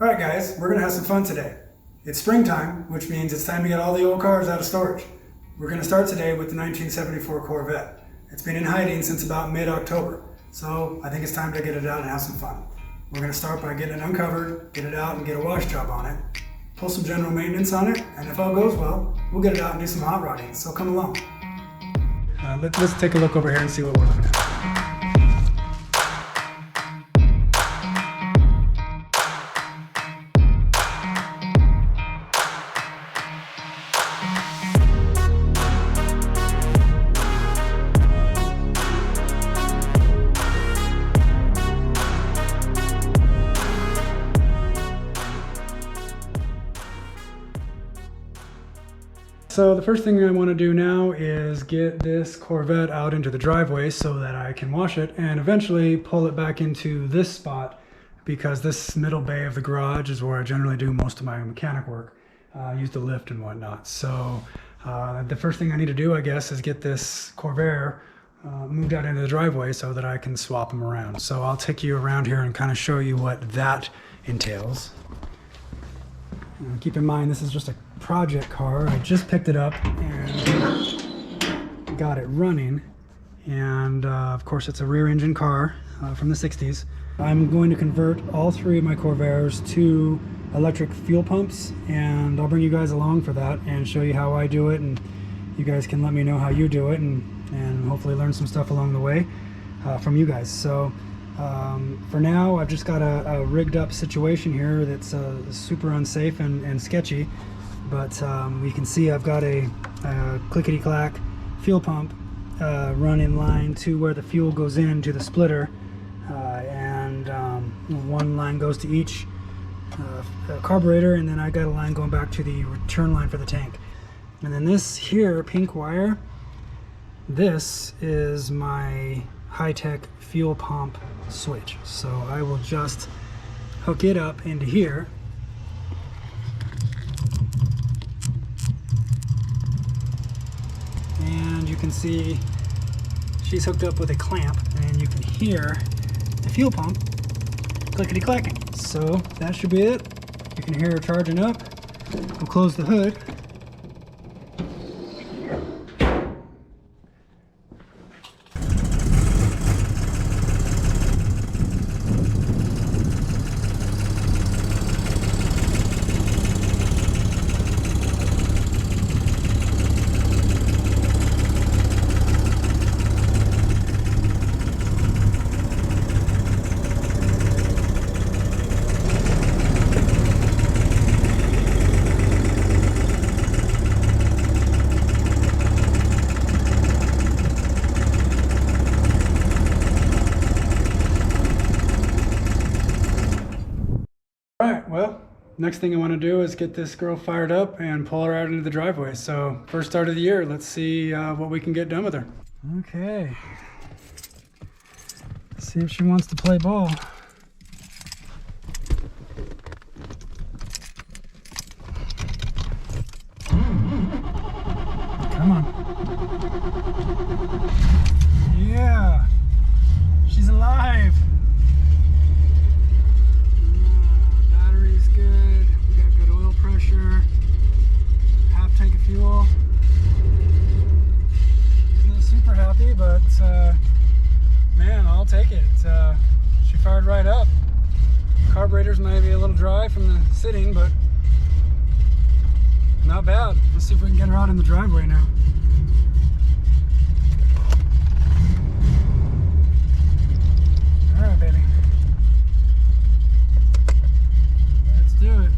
Alright guys, we're going to have some fun today. It's springtime, which means it's time to get all the old cars out of storage. We're going to start today with the 1974 Corvette. It's been in hiding since about mid-October, so I think it's time to get it out and have some fun. We're going to start by getting it uncovered, get it out and get a wash job on it, pull some general maintenance on it, and if all goes well, we'll get it out and do some hot rodding, so come along. Let's take a look over here and see what we're looking at. So the first thing I want to do now is get this Corvette out into the driveway so that I can wash it and eventually pull it back into this spot, because this middle bay of the garage is where I generally do most of my mechanic work, use the lift and whatnot. So the first thing I need to do, I guess, is get this Corvair moved out into the driveway so that I can swap them around. So I'll take you around here and kind of show you what that entails. Keep in mind, this is just a project car. I just picked it up and got it running, and of course it's a rear engine car from the 60s. I'm going to convert all three of my Corvairs to electric fuel pumps, and I'll bring you guys along for that and show you how I do it, and you guys can let me know how you do it, and hopefully learn some stuff along the way from you guys. So for now, I've just got a rigged up situation here that's super unsafe and sketchy, but you can see I've got a clickety-clack fuel pump run in line to where the fuel goes into the splitter, and one line goes to each carburetor, and then I got a line going back to the return line for the tank. And then this here pink wire, this is my high-tech fuel pump switch. So I will just hook it up into here, and you can see she's hooked up with a clamp, and you can hear the fuel pump clickety clacking. So that should be it. You can hear her charging up. We'll close the hood. Alright, well, next thing I want to do is get this girl fired up and pull her out into the driveway. So, first start of the year, let's see what we can get done with her. Okay. Let's see if she wants to play ball. Come on. Yeah! She's alive! Good. We got good oil pressure, half tank of fuel. She's not super happy, but man, I'll take it. She fired right up. Carburetors might be a little dry from the sitting, but not bad. Let's see if we can get her out in the driveway now. All right, baby. Do it.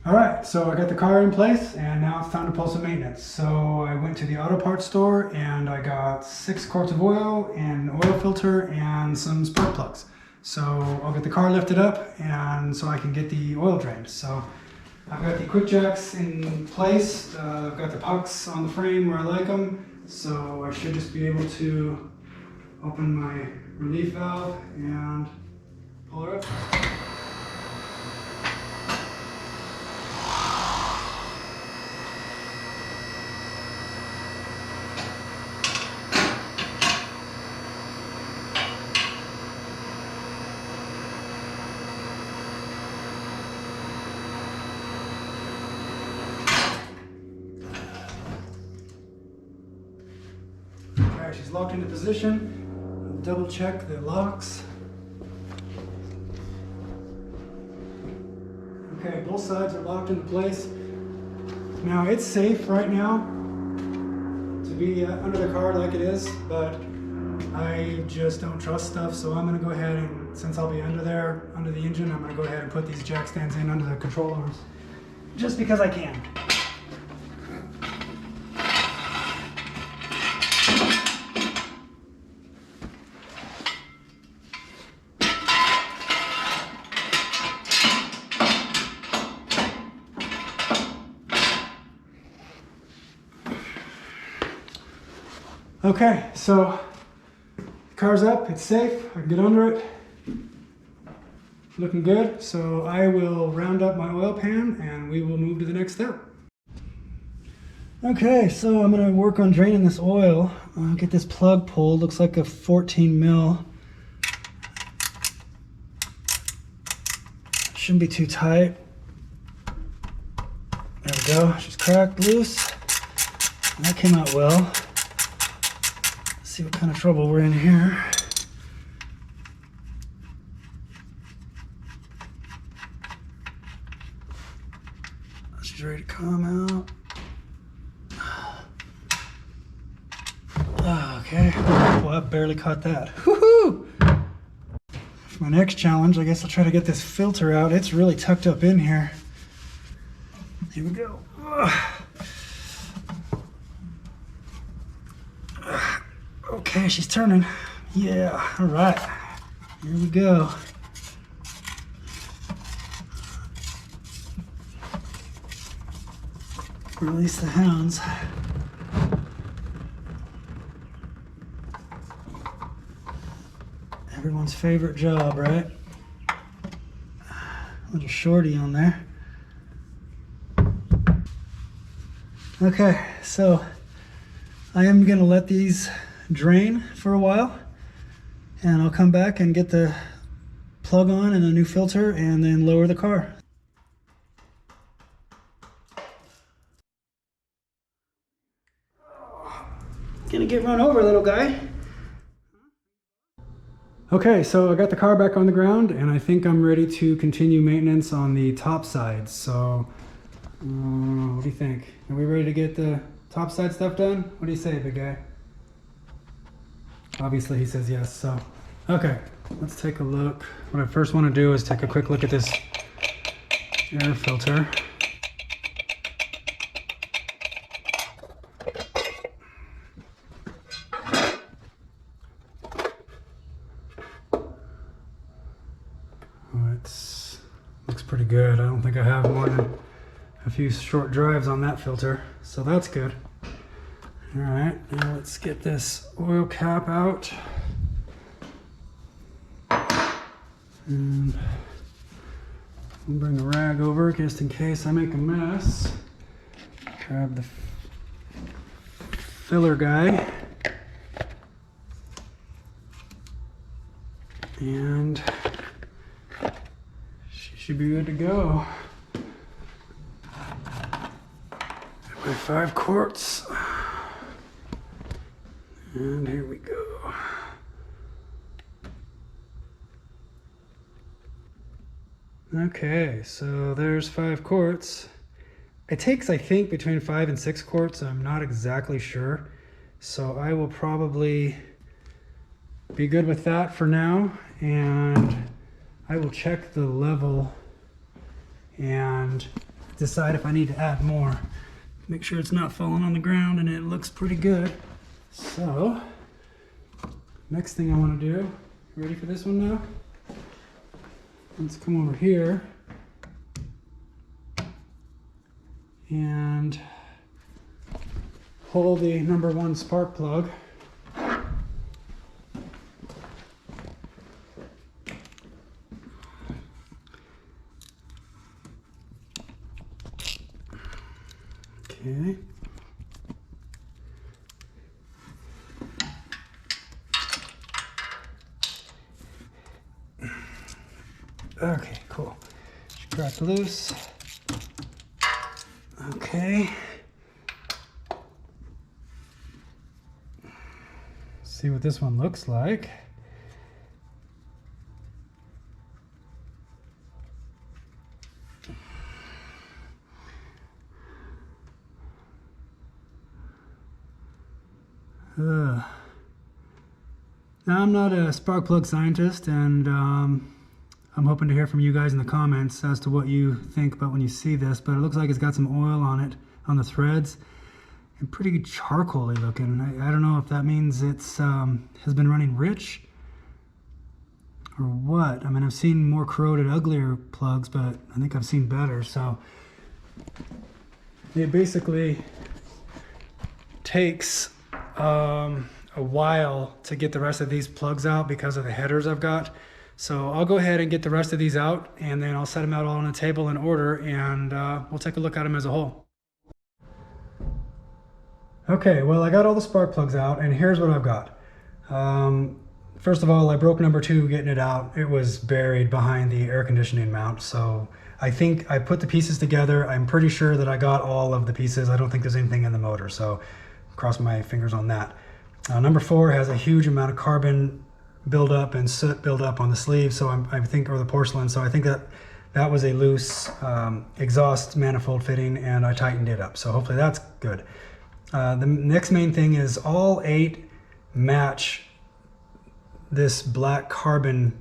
Alright, so I got the car in place and now it's time to pull some maintenance. So I went to the auto parts store and I got 6 quarts of oil and an oil filter and some spark plugs. So I'll get the car lifted up and so I can get the oil drained. So I've got the quick jacks in place, I've got the pucks on the frame where I like them. So I should just be able to open my relief valve and pull her up. Alright, she's locked into position. Double check the locks. Okay, both sides are locked into place. Now it's safe right now to be under the car like it is, but I just don't trust stuff, so I'm going to go ahead and, since I'll be under there, under the engine, I'm going to go ahead and put these jack stands in under the control arms, just because I can. Okay, so the car's up, it's safe, I can get under it. Looking good, so I will round up my oil pan and we will move to the next step. Okay, so I'm gonna work on draining this oil. Get this plug pulled, looks like a 14 mil. Shouldn't be too tight. There we go, she's cracked loose. That came out well. See what kind of trouble we're in here. She's ready to come out. Okay, well, I barely caught that. Woohoo! For my next challenge, I guess I'll try to get this filter out. It's really tucked up in here. Here we go. Okay, she's turning. Yeah, all right. Here we go. Release the hounds. Everyone's favorite job, right? Little shorty on there. Okay, so I am gonna let these drain for a while and I'll come back and get the plug on and a new filter and then lower the car. Gonna get run over, little guy. Okay, so I got the car back on the ground and I think I'm ready to continue maintenance on the top side. So what do you think? Are we ready to get the top side stuff done? What do you say, big guy? Obviously he says yes, so okay, let's take a look. What I first want to do is take a quick look at this air filter. Oh, it looks pretty good. I don't think I have more than a few short drives on that filter, so that's good. All right, now let's get this oil cap out. And we'll bring a rag over just in case I make a mess. Grab the filler guy. And she should be good to go. My 5 quarts. And here we go. Okay, so there's 5 quarts. It takes, I think, between 5 and 6 quarts. I'm not exactly sure. So I will probably be good with that for now. And I will check the level and decide if I need to add more. Make sure it's not falling on the ground, and it looks pretty good. So, next thing I want to do, ready for this one now? Let's come over here and pull the number 1 spark plug. Okay. Okay, cool. Should crack loose. Okay. See what this one looks like. Now, I'm not a spark plug scientist, and I'm hoping to hear from you guys in the comments as to what you think about when you see this, but it looks like it's got some oil on it, on the threads, and pretty charcoaly looking. I don't know if that means it's has been running rich or what. I mean, I've seen more corroded, uglier plugs, but I think I've seen better. So it basically takes a while to get the rest of these plugs out because of the headers I've got. So I'll go ahead and get the rest of these out, and then I'll set them out all on a table in order, and we'll take a look at them as a whole. Okay, well, I got all the spark plugs out, and here's what I've got. First of all, I broke number 2 getting it out. It was buried behind the air conditioning mount, so I think I put the pieces together. I'm pretty sure that I got all of the pieces. I don't think there's anything in the motor, so cross my fingers on that. Number 4 has a huge amount of carbon buildup and soot buildup on the sleeve, so I think, or the porcelain, so I think that was a loose exhaust manifold fitting, and I tightened it up, so hopefully that's good. The next main thing is all 8 match this black carbon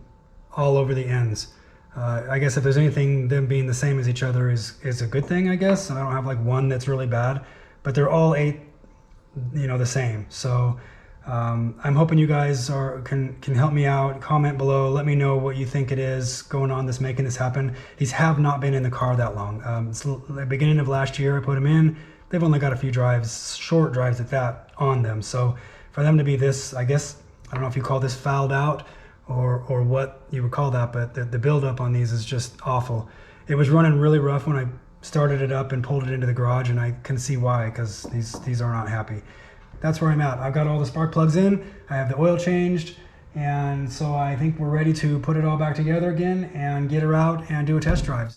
all over the ends. I guess if there's anything, them being the same as each other is a good thing, I guess. I don't have like one that's really bad, but they're all 8, you know, the same. So I'm hoping you guys can help me out. Comment below, let me know what you think it is going on that's making this happen. These have not been in the car that long. It's the beginning of last year I put them in. They've only got a few drives, short drives at that, on them. So for them to be this, I guess, I don't know if you call this fouled out or what you would call that, but the buildup on these is just awful. It was running really rough when I started it up and pulled it into the garage, and I can see why, because these are not happy. That's where I'm at. I've got all the spark plugs in, I have the oil changed, and so I think we're ready to put it all back together again and get her out and do a test drive.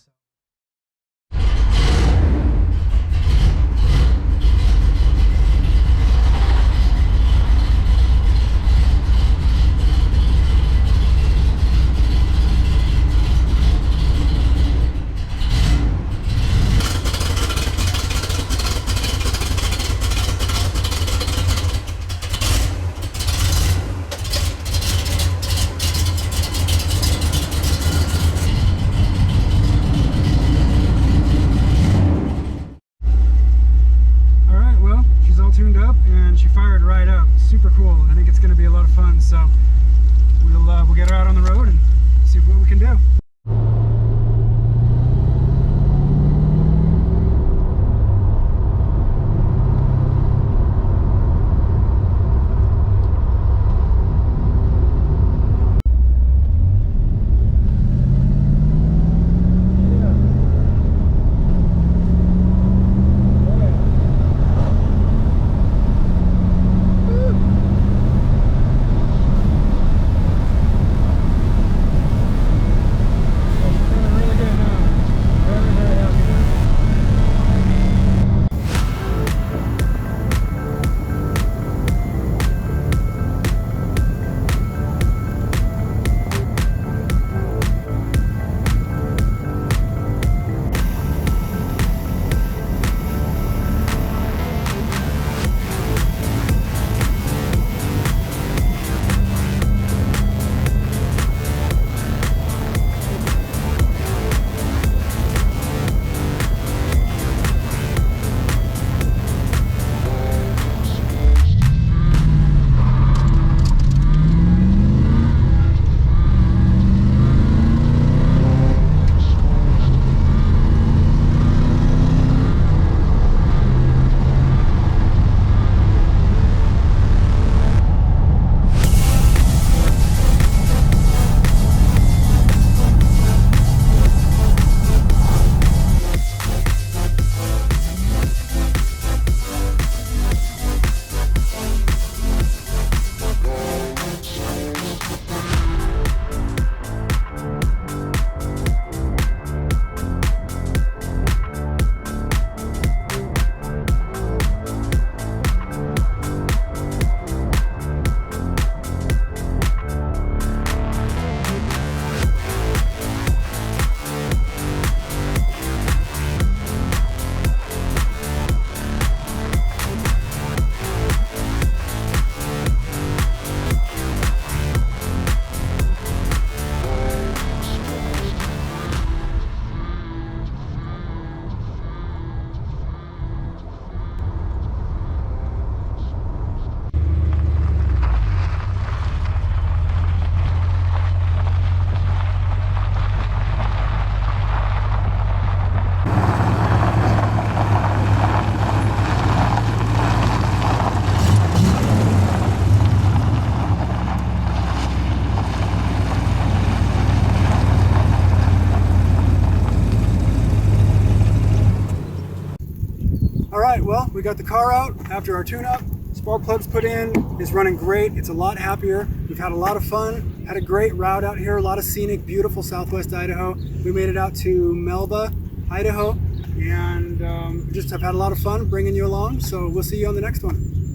got the car out after our tune-up. Spark plugs put in, is running great. It's a lot happier. We've had a lot of fun, had a great route out here, a lot of scenic, beautiful Southwest Idaho. We made it out to Melba, Idaho, and just have had a lot of fun bringing you along. So we'll see you on the next one.